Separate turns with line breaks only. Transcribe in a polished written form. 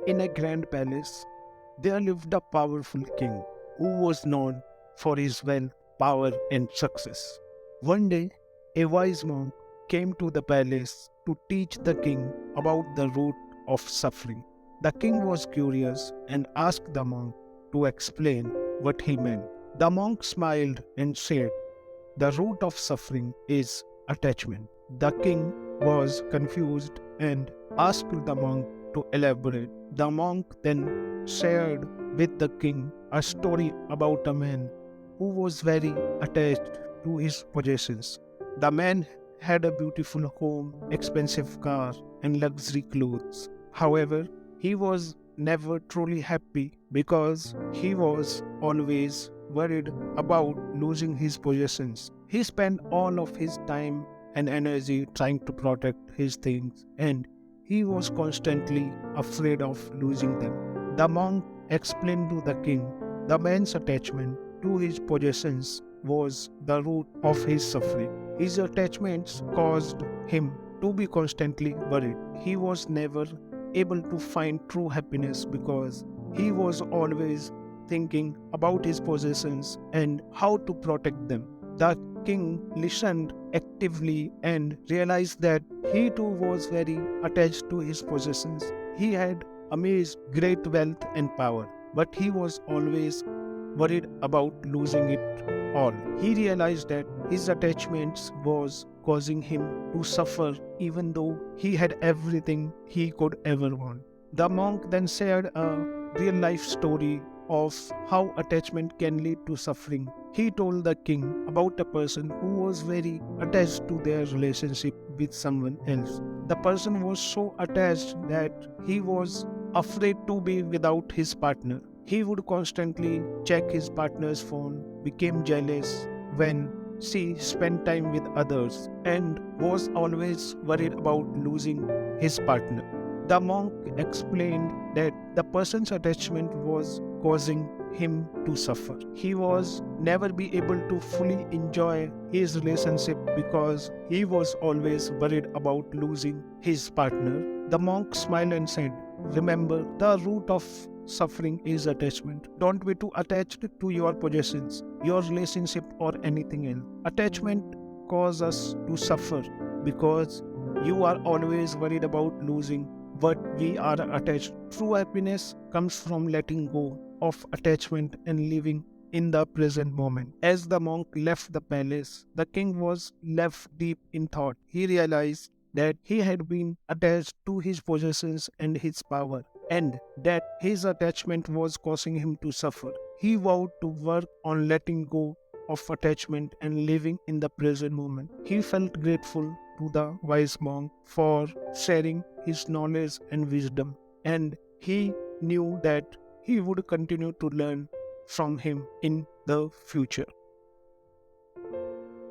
In a grand palace, there lived a powerful king who was known for his wealth, power, and success. One day, a wise monk came to the palace to teach the king about the root of suffering. The king was curious and asked the monk to explain what he meant. The monk smiled and said, "The root of suffering is attachment." The king was confused and asked the monk to elaborate. The monk then shared with the king a story about a man who was very attached to his possessions. The man had a beautiful home, expensive car, and luxury clothes. However, he was never truly happy because he was always worried about losing his possessions. He spent all of his time and energy trying to protect his things, and he was constantly afraid of losing them. The monk explained to the king the man's attachment to his possessions was the root of his suffering. His attachments caused him to be constantly worried. He was never able to find true happiness because he was always thinking about his possessions and how to protect them. The king listened actively and realized that he too was very attached to his possessions. He had amassed great wealth and power, but he was always worried about losing it all. He realized that his attachments was causing him to suffer even though he had everything he could ever want. The monk then shared a real life story of how attachment can lead to suffering. He told the king about a person who was very attached to their relationship with someone else. The person was so attached that he was afraid to be without his partner. He would constantly check his partner's phone, became jealous when she spent time with others, and was always worried about losing his partner. The monk explained that the person's attachment was causing him to suffer. He was never be able to fully enjoy his relationship because he was always worried about losing his partner. The monk smiled and said, "Remember, the root of suffering is attachment. Don't be too attached to your possessions, your relationship, or anything else. Attachment causes us to suffer because you are always worried about losing what we are attached. True happiness comes from letting go of attachment and living in the present moment." As the monk left the palace, the king was left deep in thought. He realized that he had been attached to his possessions and his power, and that his attachment was causing him to suffer. He vowed to work on letting go of attachment and living in the present moment. He felt grateful to the wise monk for sharing his knowledge and wisdom, and he knew that he would continue to learn from him in the future.